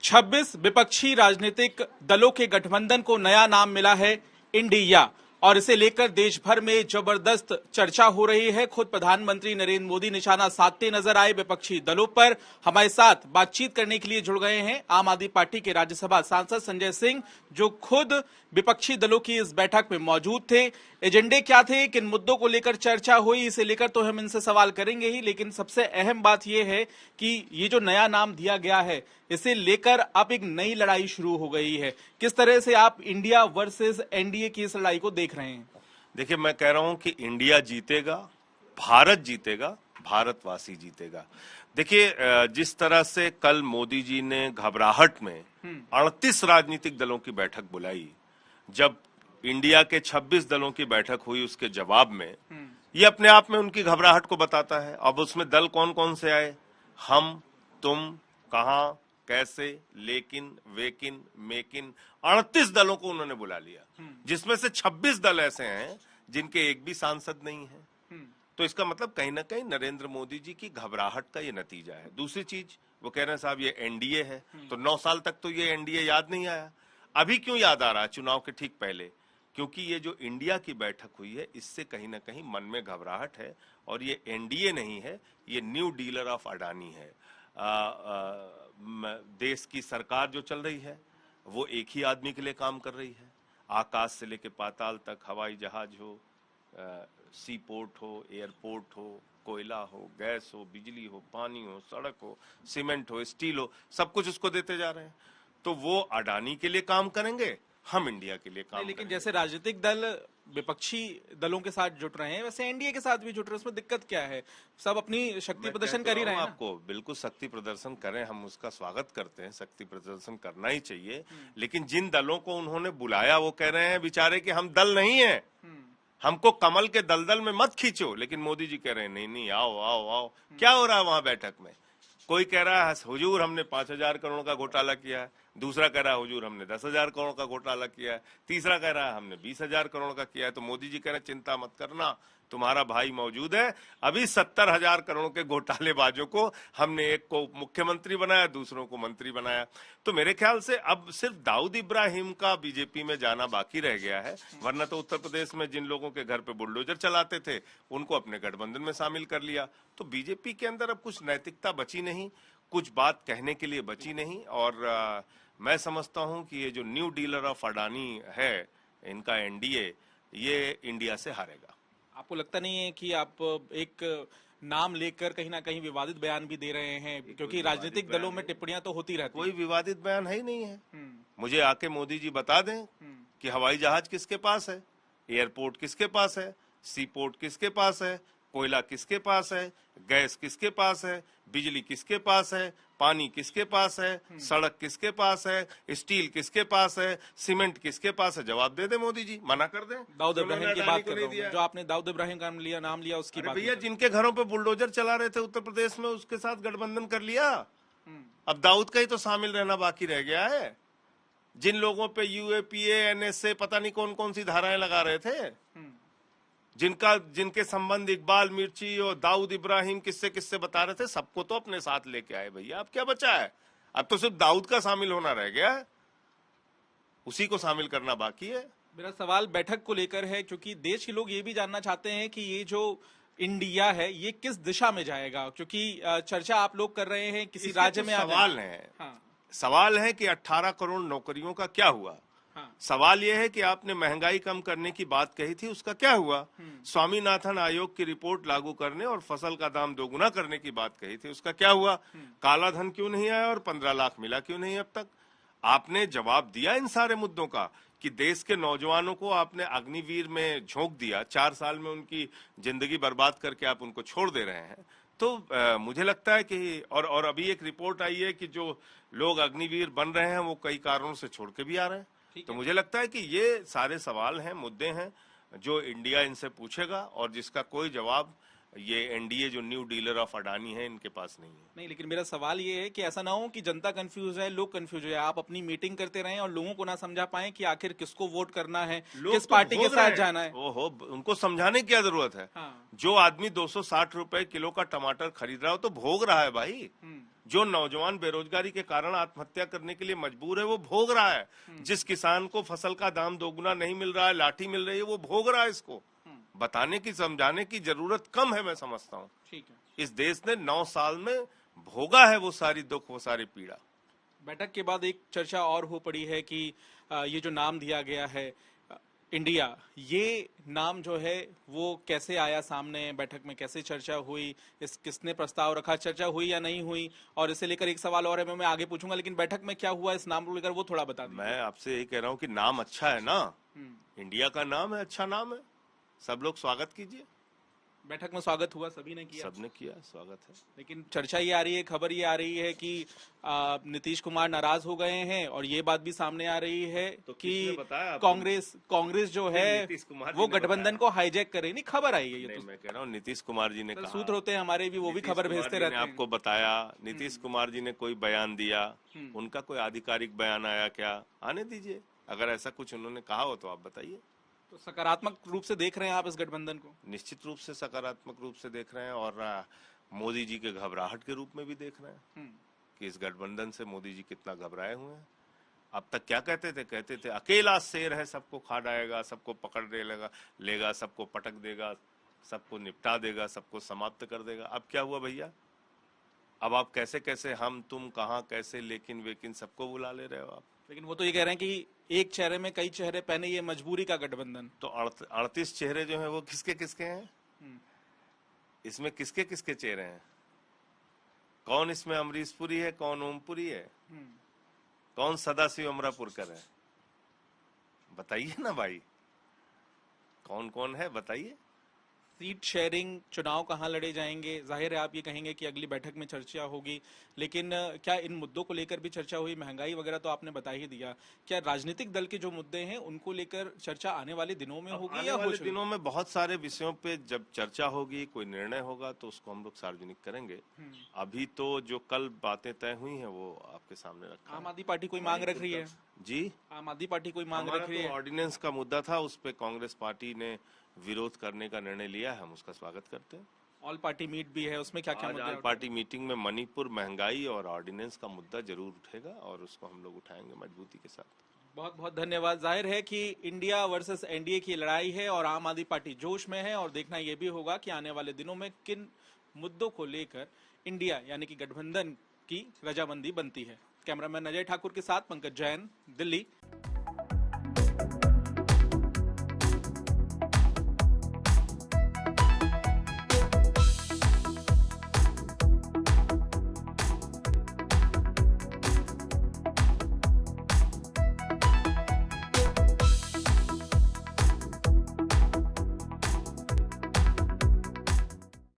26 विपक्षी राजनीतिक दलों के गठबंधन को नया नाम मिला है इंडिया, और इसे लेकर देश भर में जबरदस्त चर्चा हो रही है। खुद प्रधानमंत्री नरेंद्र मोदी निशाना साधते नजर आए विपक्षी दलों पर। हमारे साथ बातचीत करने के लिए जुड़ गए हैं आम आदमी पार्टी के राज्यसभा सांसद संजय सिंह, जो खुद विपक्षी दलों की इस बैठक में मौजूद थे। एजेंडे क्या थे, किन मुद्दों को लेकर चर्चा हुई, इसे लेकर तो हम इनसे सवाल करेंगे ही, लेकिन सबसे अहम बात यह है कि ये जो नया नाम दिया गया है, इसे लेकर अब एक नई लड़ाई शुरू हो गई है। किस तरह से आप इंडिया वर्सेस एनडीए की इस लड़ाई को देख रहे हैं? देखिए, मैं कह रहा हूं कि इंडिया जीतेगा, भारत जीतेगा, भारतवासी जीतेगा। देखिए, जिस तरह से कल मोदी जी ने घबराहट में 38 राजनीतिक दलों की बैठक बुलाई, जब इंडिया के 26 दलों की बैठक हुई उसके जवाब में, ये अपने आप में उनकी घबराहट को बताता है। अब उसमें दल कौन कौन से आए, हम, तुम, कहां, कैसे, लेकिन, वेकिन, मेकिन, 38 दलों को उन्होंने बुला लिया, जिसमें से 26 दल ऐसे हैं जिनके एक भी सांसद नहीं है। तो इसका मतलब कहीं ना कहीं नरेंद्र मोदी जी की घबराहट का ये नतीजा है। दूसरी चीज, वो कह रहे हैं साहब ये एनडीए है, तो 9 साल तक तो ये एनडीए याद नहीं आया। अभी क्यों याद आ रहा है? चुनाव के ठीक पहले। क्योंकि ये जो इंडिया की बैठक हुई है, इससे कहीं ना कहीं मन में घबराहट है, और ये एनडीए नहीं है, ये न्यू डीलर ऑफ अडानी है। देश की सरकार जो चल रही है वो एक ही आदमी के लिए काम कर रही है। आकाश से लेके पाताल तक, हवाई जहाज हो, सी पोर्ट हो, एयरपोर्ट हो, कोयला हो, गैस हो, बिजली हो, पानी हो, सड़क हो, सीमेंट हो, स्टील हो, सब कुछ उसको देते जा रहे हैं। तो वो अडानी के लिए काम करेंगे, हम इंडिया के लिए काम लेकिन करेंगे। जैसे राजनीतिक दल विपक्षी दलों के साथ जुट रहे हैं, वैसे एनडीए के साथ भी जुट रहे हैं, उसमें दिक्कत क्या है? सब अपनी शक्ति प्रदर्शन कर ही रहे हैं। आपको बिल्कुल शक्ति प्रदर्शन करें, हम उसका स्वागत करते हैं, शक्ति प्रदर्शन करना ही चाहिए। लेकिन जिन दलों को उन्होंने बुलाया वो कह रहे हैं बेचारे कि हम दल नहीं है, हमको कमल के दलदल में मत खींचो। लेकिन मोदी जी कह रहे हैं नहीं नहीं, आओ आओ आओ। क्या हो रहा है वहां बैठक में? कोई कह रहा है हुजूर हमने 5,000 करोड़ का घोटाला किया है, दूसरा कह रहा है हुजूर हमने 10,000 करोड़ का घोटाला किया है, तीसरा कह रहा है हमने 20,000 करोड़ का किया है। तो मोदी जी कह रहे हैं चिंता मत करना, तुम्हारा भाई मौजूद है। अभी 70,000 करोड़ के घोटालेबाजों को हमने एक को मुख्यमंत्री बनाया, दूसरों को मंत्री बनाया। तो मेरे ख्याल से अब सिर्फ दाऊद इब्राहिम का बीजेपी में जाना बाकी रह गया है, वरना तो उत्तर प्रदेश में जिन लोगों के घर पे बुलडोजर चलाते थे उनको अपने गठबंधन में शामिल कर लिया। तो बीजेपी के अंदर अब कुछ नैतिकता बची नहीं, कुछ बात कहने के लिए बची नहीं। और मैं समझता हूं कि ये जो न्यू डीलर ऑफ अडानी है, इनका एनडीए, ये इंडिया से हारेगा। आपको लगता नहीं है कि आप एक नाम लेकर कहीं ना कहीं विवादित बयान भी दे रहे हैं? क्योंकि राजनीतिक दलों में टिप्पणियां तो होती रहती हैं। कोई विवादित बयान है ही नहीं है। मुझे आके मोदी जी बता दें कि हवाई जहाज किसके पास है, एयरपोर्ट किसके पास है, सी पोर्ट किसके पास है, कोयला किसके पास है, गैस किसके पास है, बिजली किसके पास है, पानी किसके पास है, सड़क किसके पास है, स्टील किसके पास है, सीमेंट किसके पास है? जवाब दे दे मोदी जी, मना कर दे। दाऊद इब्राहिम की बात कर रहा हूं, जो आपने दाऊद इब्राहिम का नाम लिया उसकी बात। भैया, जिनके घरों पे बुलडोजर चला रहे थे उत्तर प्रदेश में, उसके साथ गठबंधन कर लिया। अब दाऊद का ही तो शामिल रहना बाकी रह गया है। जिन लोगों पे यूएपीए, एनएसए, पता नहीं कौन कौन सी धाराएं लगा रहे थे, जिनके संबंध इकबाल मिर्ची और दाऊद इब्राहिम किससे किससे बता रहे थे, सबको तो अपने साथ लेके आए भैया। अब क्या बचा है? अब तो सिर्फ दाऊद का शामिल होना रह गया है, उसी को शामिल करना बाकी है। मेरा सवाल बैठक को लेकर है, क्योंकि देश के लोग ये भी जानना चाहते हैं कि ये जो इंडिया है ये किस दिशा में जाएगा, क्योंकि चर्चा आप लोग कर रहे हैं किसी राज्य में। सवाल है, सवाल है कि 18 करोड़ नौकरियों का क्या हुआ। सवाल यह है कि आपने महंगाई कम करने की बात कही थी, उसका क्या हुआ? स्वामीनाथन आयोग की रिपोर्ट लागू करने और फसल का दाम दोगुना करने की बात कही थी, उसका क्या हुआ? काला धन क्यों नहीं आया और 15 लाख मिला क्यों नहीं अब तक? आपने जवाब दिया इन सारे मुद्दों का कि देश के नौजवानों को आपने अग्निवीर में झोंक दिया, 4 साल में उनकी जिंदगी बर्बाद करके आप उनको छोड़ दे रहे हैं। तो मुझे लगता है कि और अभी एक रिपोर्ट आई है कि जो लोग अग्निवीर बन रहे हैं वो कई कारणों से छोड़ के भी आ रहे हैं। तो मुझे लगता है कि ये सारे सवाल हैं, मुद्दे हैं जो इंडिया इनसे पूछेगा, और जिसका कोई जवाब ये एनडीए जो न्यू डीलर ऑफ अडानी है इनके पास नहीं है। नहीं, लेकिन मेरा सवाल ये है कि ऐसा ना हो कि जनता कंफ्यूज है, लोग कंफ्यूज है, आप अपनी मीटिंग करते रहें और लोगों को ना समझा पाए कि आखिर किसको वोट करना है, किस पार्टी के साथ जाना है। ओहो, उनको समझाने की क्या जरूरत है? जो आदमी 260 रुपए किलो का टमाटर खरीद रहा हो तो भोग रहा है भाई। जो नौजवान बेरोजगारी के कारण आत्महत्या करने के लिए मजबूर है वो भोग रहा है। जिस किसान को फसल का दाम दोगुना नहीं मिल रहा है, लाठी मिल रही है, वो भोग रहा है। इसको बताने की समझाने की जरूरत कम है, मैं समझता हूँ। ठीक है। इस देश ने 9 साल में भोगा है वो सारी दुख, वो सारी पीड़ा। बैठक के बाद एक चर्चा और हो पड़ी है कि ये जो नाम दिया गया है इंडिया, ये नाम जो है वो कैसे आया सामने, बैठक में कैसे चर्चा हुई, इस किसने प्रस्ताव रखा, चर्चा हुई या नहीं हुई, और इसे लेकर एक सवाल और है, मैं आगे पूछूंगा, लेकिन बैठक में क्या हुआ इस नाम को लेकर वो थोड़ा बता दीजिए। मैं आपसे यही कह रहा हूँ कि नाम अच्छा है ना, इंडिया का नाम है, अच्छा नाम है, सब लोग स्वागत कीजिए। बैठक में स्वागत हुआ, सभी ने किया, सबने किया, स्वागत है। लेकिन चर्चा ये आ रही है, खबर ये आ रही है कि नीतीश कुमार नाराज हो गए हैं, और ये बात भी सामने आ रही है तो कि बताया कांग्रेस जो है वो गठबंधन को हाईजैक करे। नहीं, खबर आई है ये नहीं, तो, मैं कह रहा हूँ नीतीश कुमार जी ने कहा, सूत्र होते हैं हमारे भी, वो भी खबर भेजते रहते हैं। आपको बताया नीतीश कुमार जी ने कोई बयान दिया, उनका कोई आधिकारिक बयान आया क्या? आने दीजिए, अगर ऐसा कुछ उन्होंने कहा हो तो आप बताइए। तो सकारात्मक रूप से देख रहे हैं आप इस गठबंधन को? निश्चित रूप से सकारात्मक रूप से देख रहे हैं, और मोदी जी के घबराहट के रूप में भी देख रहे हैं कि इस गठबंधन से मोदी जी कितना घबराए हुए हैं। अब तक क्या कहते थे अकेला शेर है, सबको खा डालेगा, सबको पकड़ लेगा, सबको पटक देगा, सबको निपटा देगा, सबको समाप्त कर देगा। अब क्या हुआ भैया? अब आप कैसे कैसे, हम तुम कहाँ कैसे, लेकिन वेकिन सबको बुला ले रहे हो आप। लेकिन वो तो ये कह रहे हैं कि एक चेहरे में कई चेहरे पहने, ये मजबूरी का गठबंधन। तो 38 चेहरे जो हैं वो किसके किसके हैं? इसमें किसके किसके चेहरे हैं? कौन इसमें अमरीश पुरी है, कौन ओमपुरी है, कौन सदाशिव अमरापुरकर है? बताइए ना भाई, कौन कौन है बताइए। सीट शेयरिंग, चुनाव कहाँ लड़े जाएंगे, जाहिर है आप ये कहेंगे कि अगली बैठक में चर्चा होगी, लेकिन क्या इन मुद्दों को लेकर भी चर्चा हुई? महंगाई वगैरह तो आपने बता ही दिया। क्या राजनीतिक दल के जो मुद्दे हैं उनको लेकर चर्चा आने वाले दिनों में होगी, या आने वाले दिनों में बहुत सारे विषयों पे जब चर्चा होगी, कोई निर्णय होगा तो उसको हम लोग सार्वजनिक करेंगे। अभी तो जो कल बातें तय हुई हैं वो आपके सामने रखा। आम आदमी पार्टी कोई मांग रख रही है जी? आम आदमी पार्टी कोई मांग रख रही है? ऑर्डिनेंस का मुद्दा था, उस पे कांग्रेस पार्टी ने विरोध करने का निर्णय लिया है, हम उसका स्वागत करते हैं। ऑल पार्टी मीट भी है, उसमें क्या क्या मुद्दे? ऑल पार्टी मीटिंग में मणिपुर, महंगाई और ऑर्डिनेंस का मुद्दा जरूर उठेगा, और उसको हम लोग उठाएंगे मजबूती के साथ। बहुत बहुत धन्यवाद। जाहिर है कि इंडिया वर्सेस एनडीए की लड़ाई है और आम आदमी पार्टी जोश में है, और देखना यह भी होगा कि आने वाले दिनों में किन मुद्दों को लेकर इंडिया यानी कि गठबंधन की रजामंदी बनती है। कैमरामैन अजय ठाकुर के साथ पंकज जैन, दिल्ली।